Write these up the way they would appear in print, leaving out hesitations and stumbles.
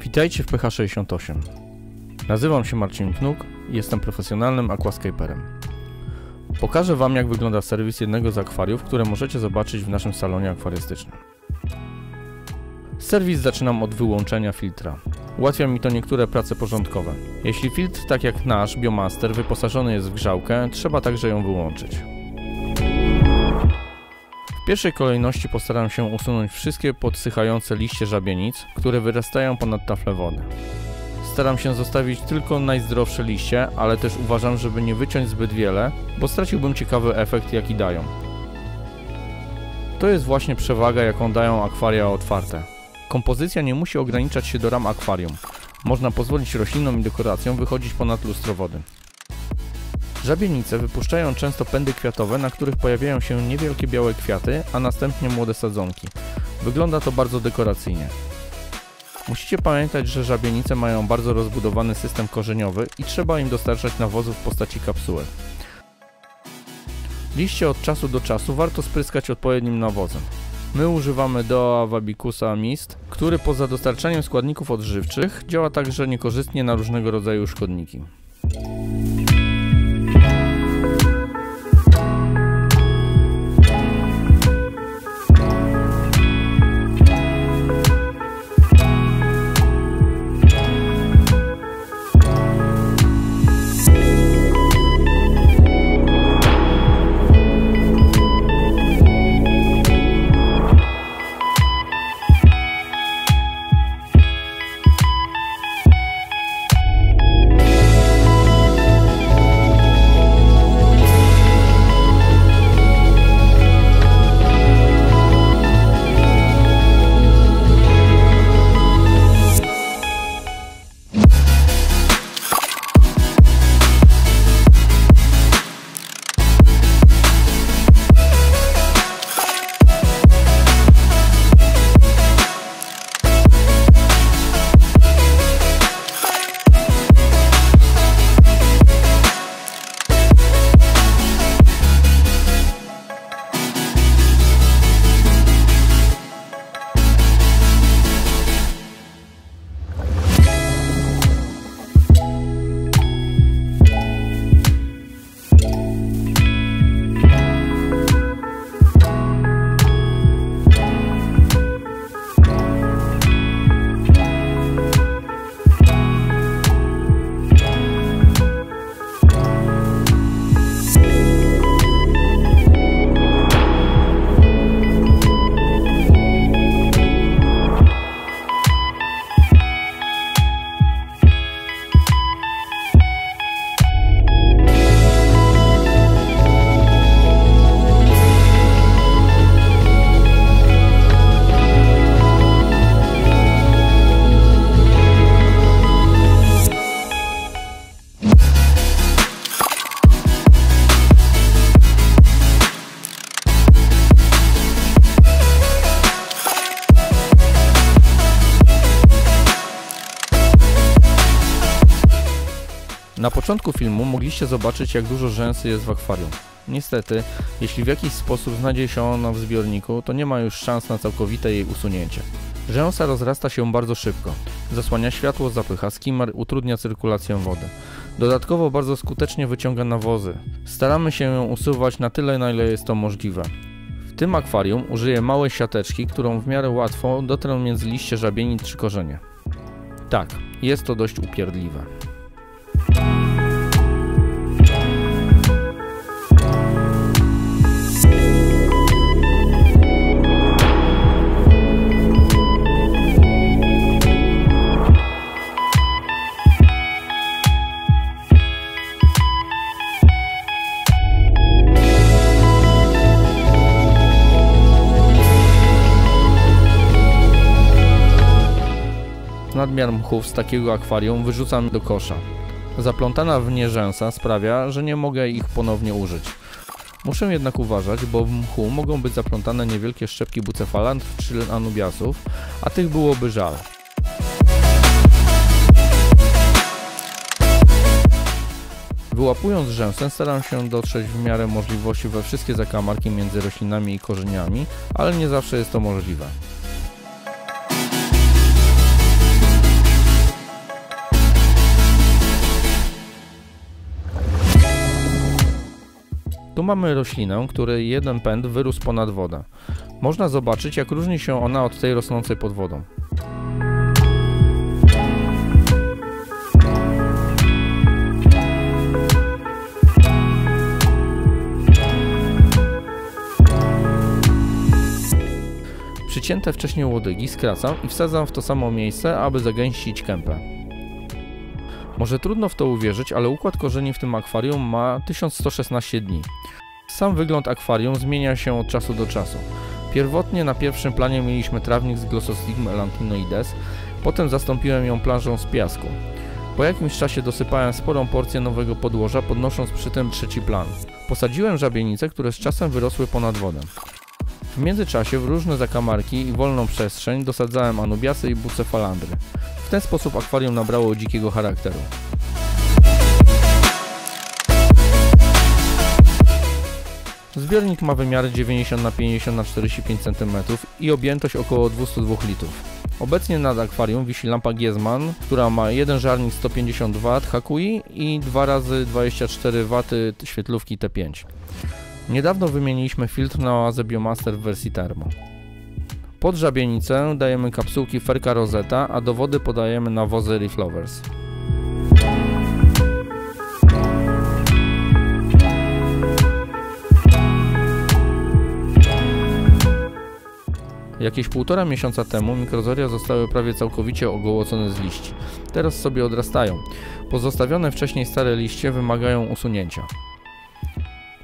Witajcie w PH68. Nazywam się Marcin Knuk i jestem profesjonalnym aquascaperem. Pokażę Wam, jak wygląda serwis jednego z akwariów, które możecie zobaczyć w naszym salonie akwarystycznym. Serwis zaczynam od wyłączenia filtra. Ułatwia mi to niektóre prace porządkowe. Jeśli filtr, tak jak nasz Biomaster, wyposażony jest w grzałkę, trzeba także ją wyłączyć. W pierwszej kolejności postaram się usunąć wszystkie podsychające liście żabienic, które wyrastają ponad taflę wody. Staram się zostawić tylko najzdrowsze liście, ale też uważam, żeby nie wyciąć zbyt wiele, bo straciłbym ciekawy efekt, jaki dają. To jest właśnie przewaga, jaką dają akwaria otwarte. Kompozycja nie musi ograniczać się do ram akwarium. Można pozwolić roślinom i dekoracjom wychodzić ponad lustro wody. Żabienice wypuszczają często pędy kwiatowe, na których pojawiają się niewielkie białe kwiaty, a następnie młode sadzonki. Wygląda to bardzo dekoracyjnie. Musicie pamiętać, że żabienice mają bardzo rozbudowany system korzeniowy i trzeba im dostarczać nawozu w postaci kapsułek. Liście od czasu do czasu warto spryskać odpowiednim nawozem. My używamy Deo Avabicusa Mist, który poza dostarczaniem składników odżywczych działa także niekorzystnie na różnego rodzaju szkodniki. Na początku filmu mogliście zobaczyć, jak dużo rzęsy jest w akwarium. Niestety, jeśli w jakiś sposób znajdzie się ona w zbiorniku, to nie ma już szans na całkowite jej usunięcie. Rzęsa rozrasta się bardzo szybko, zasłania światło, zapycha skimmer, utrudnia cyrkulację wody. Dodatkowo bardzo skutecznie wyciąga nawozy. Staramy się ją usuwać na tyle, na ile jest to możliwe. W tym akwarium użyję małej siateczki, którą w miarę łatwo dotrę między liście żabienic czy korzenie. Tak, jest to dość upierdliwe. Nadmiar mchów z takiego akwarium wyrzucam do kosza. Zaplątana w nie rzęsa sprawia, że nie mogę ich ponownie użyć. Muszę jednak uważać, bo w mchu mogą być zaplątane niewielkie szczepki bucephalantów czy anubiasów, a tych byłoby żal. Wyłapując rzęsę, staram się dotrzeć w miarę możliwości we wszystkie zakamarki między roślinami i korzeniami, ale nie zawsze jest to możliwe. Tu mamy roślinę, której jeden pęd wyrósł ponad wodę. Można zobaczyć, jak różni się ona od tej rosnącej pod wodą. Przycięte wcześniej łodygi skracam i wsadzam w to samo miejsce, aby zagęścić kępę. Może trudno w to uwierzyć, ale układ korzeni w tym akwarium ma 1116 dni. Sam wygląd akwarium zmienia się od czasu do czasu. Pierwotnie na pierwszym planie mieliśmy trawnik z Glossostigm elanthinoides, potem zastąpiłem ją plażą z piasku. Po jakimś czasie dosypałem sporą porcję nowego podłoża, podnosząc przy tym trzeci plan. Posadziłem żabienice, które z czasem wyrosły ponad wodę. W międzyczasie w różne zakamarki i wolną przestrzeń dosadzałem anubiasy i bucefalandry. W ten sposób akwarium nabrało dzikiego charakteru. Zbiornik ma wymiary 90×50×45 cm i objętość około 202 litrów. Obecnie nad akwarium wisi lampa Giesman, która ma jeden żarnik 150 W HQI i 2x24 W świetlówki T5. Niedawno wymieniliśmy filtr na oazę Biomaster w wersji Thermo. Pod żabienicę dajemy kapsułki Ferka Rosetta, a do wody podajemy nawozy Reflowers. Jakieś 1,5 miesiąca temu mikrozoria zostały prawie całkowicie ogołocone z liści. Teraz sobie odrastają. Pozostawione wcześniej stare liście wymagają usunięcia.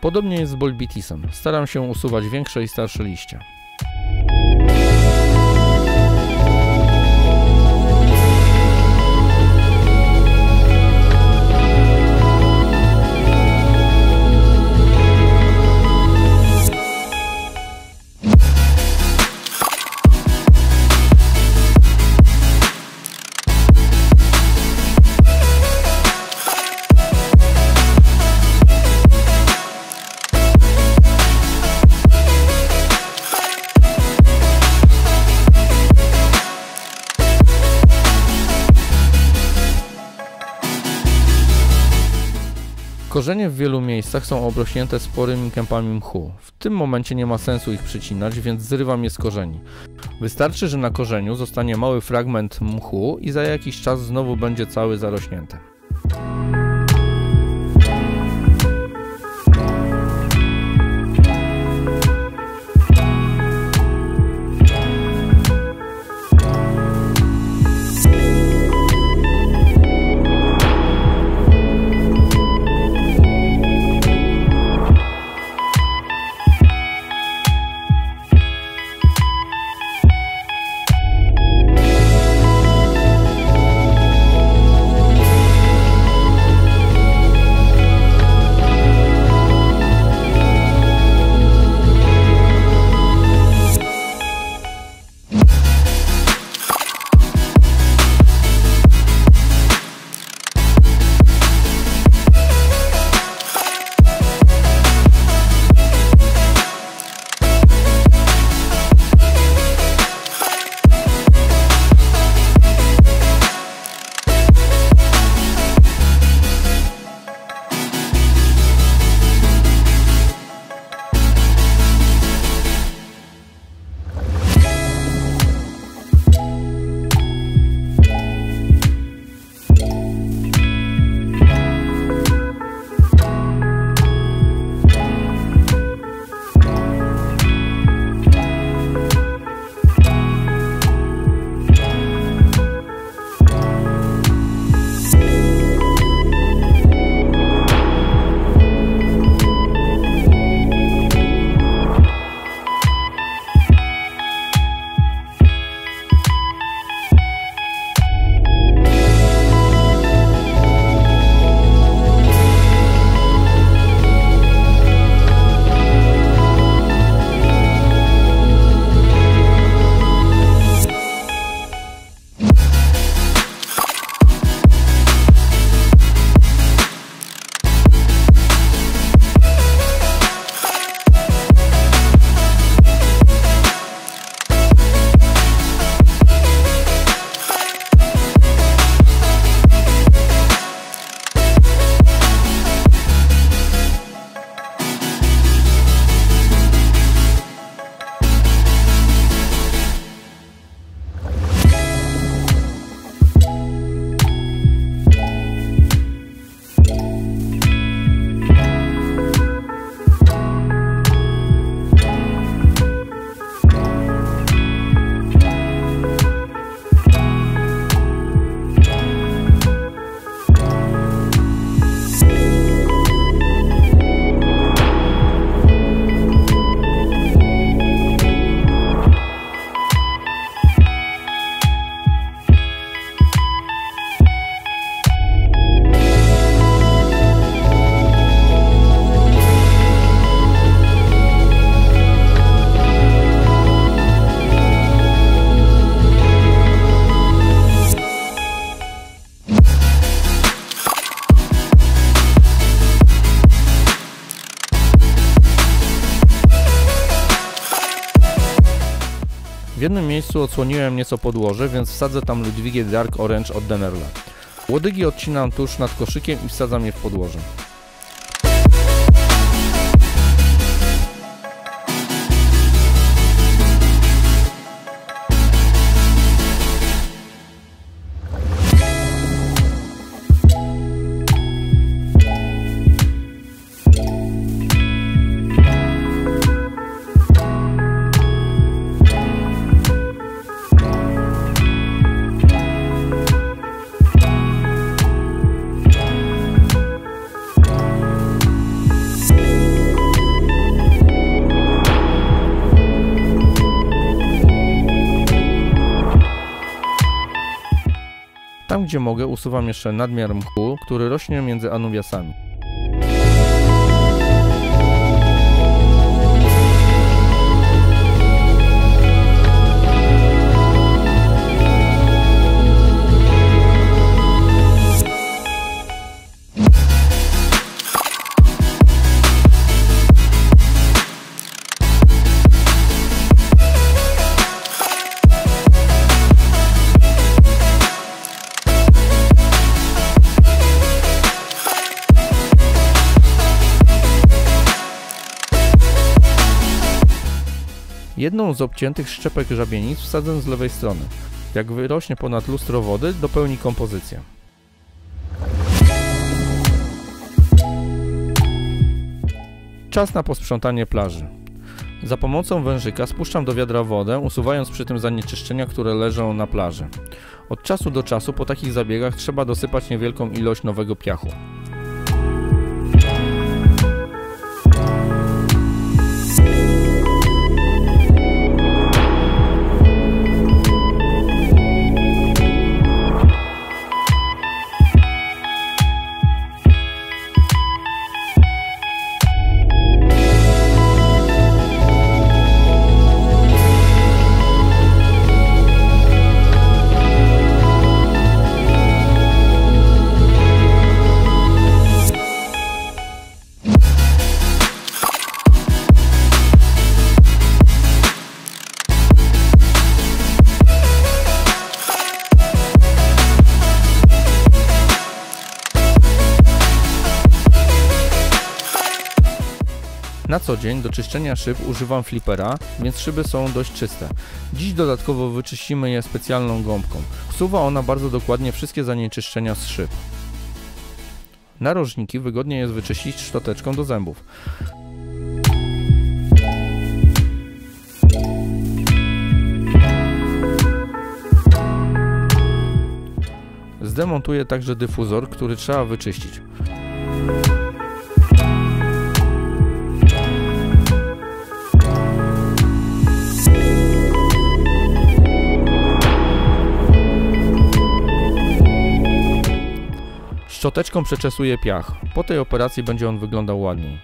Podobnie jest z Bolbitisem. Staram się usuwać większe i starsze liście. Korzenie w wielu miejscach są obrośnięte sporymi kępami mchu. W tym momencie nie ma sensu ich przycinać, więc zrywam je z korzeni. Wystarczy, że na korzeniu zostanie mały fragment mchu i za jakiś czas znowu będzie cały zarośnięty. W jednym miejscu odsłoniłem nieco podłoże, więc wsadzę tam Ludwigię Dark Orange od Demerla. Łodygi odcinam tuż nad koszykiem i wsadzam je w podłoże. Tam gdzie mogę, usuwam jeszcze nadmiar mchu, który rośnie między anubiasami. Jedną z obciętych szczepek żabienic wsadzę z lewej strony. Jak wyrośnie ponad lustro wody, dopełni kompozycję. Czas na posprzątanie plaży. Za pomocą wężyka spuszczam do wiadra wodę, usuwając przy tym zanieczyszczenia, które leżą na plaży. Od czasu do czasu po takich zabiegach trzeba dosypać niewielką ilość nowego piachu. Na co dzień do czyszczenia szyb używam flipera, więc szyby są dość czyste. Dziś dodatkowo wyczyścimy je specjalną gąbką. Usuwa ona bardzo dokładnie wszystkie zanieczyszczenia z szyb. Narożniki wygodnie jest wyczyścić szczoteczką do zębów. Zdemontuję także dyfuzor, który trzeba wyczyścić. Szczoteczką przeczesuję piach. Po tej operacji będzie on wyglądał ładniej.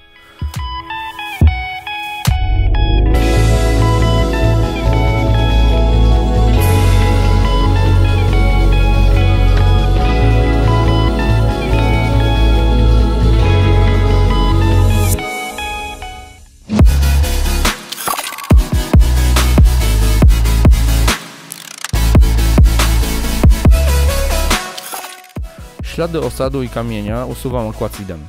Ślady osadu i kamienia usuwam aquacidem.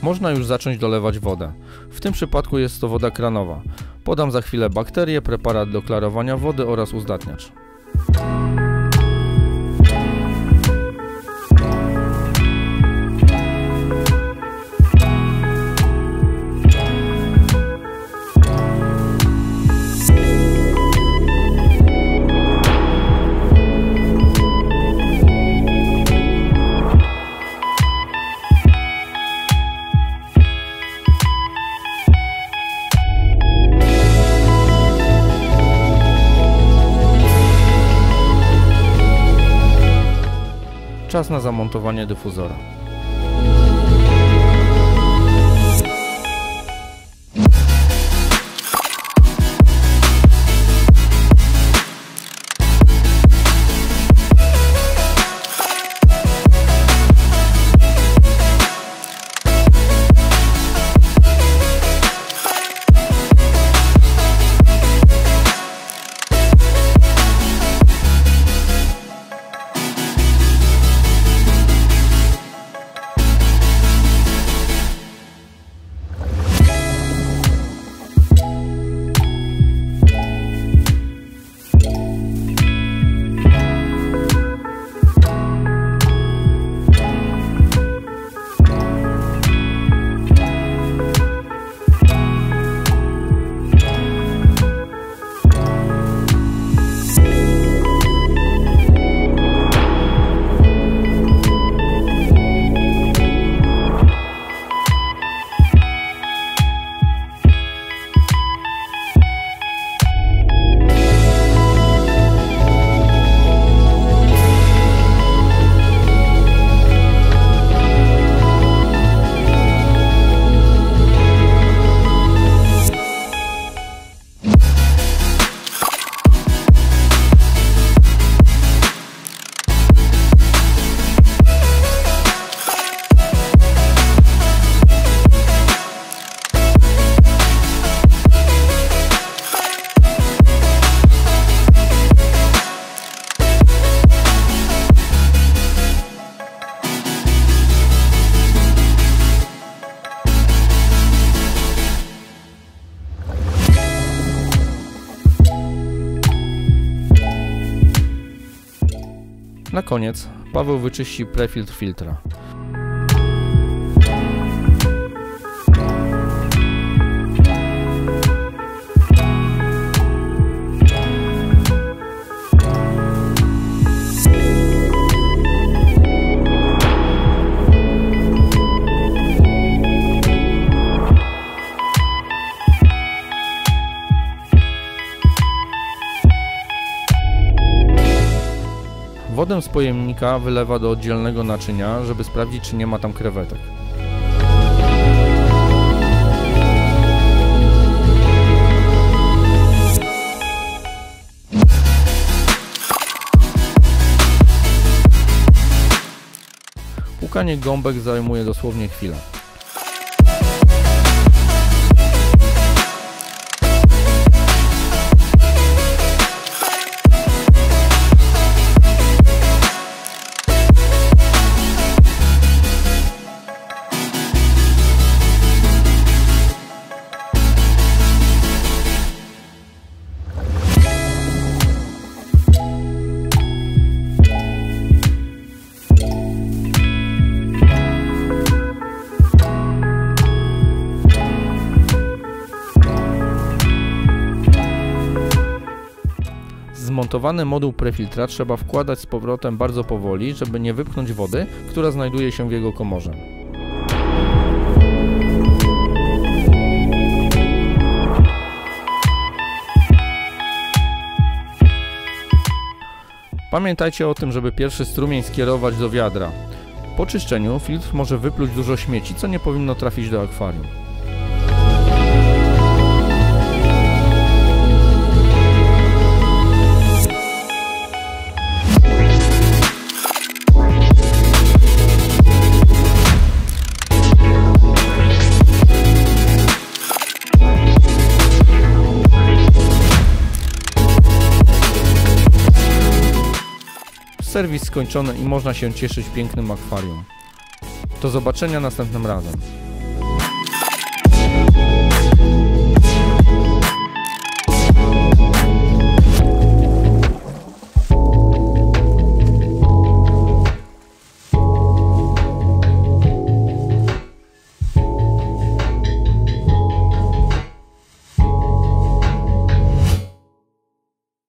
Można już zacząć dolewać wodę. W tym przypadku jest to woda kranowa. Podam za chwilę bakterie, preparat do klarowania wody oraz uzdatniacz. Czas na zamontowanie dyfuzora. Na koniec Paweł wyczyści prefiltr filtra. Wodę z pojemnika wylewa do oddzielnego naczynia, żeby sprawdzić, czy nie ma tam krewetek. Płukanie gąbek zajmuje dosłownie chwilę. Zmontowany moduł prefiltra trzeba wkładać z powrotem bardzo powoli, żeby nie wypchnąć wody, która znajduje się w jego komorze. Pamiętajcie o tym, żeby pierwszy strumień skierować do wiadra. Po czyszczeniu filtr może wypluć dużo śmieci, co nie powinno trafić do akwarium. Serwis skończony i można się cieszyć pięknym akwarium. Do zobaczenia następnym razem.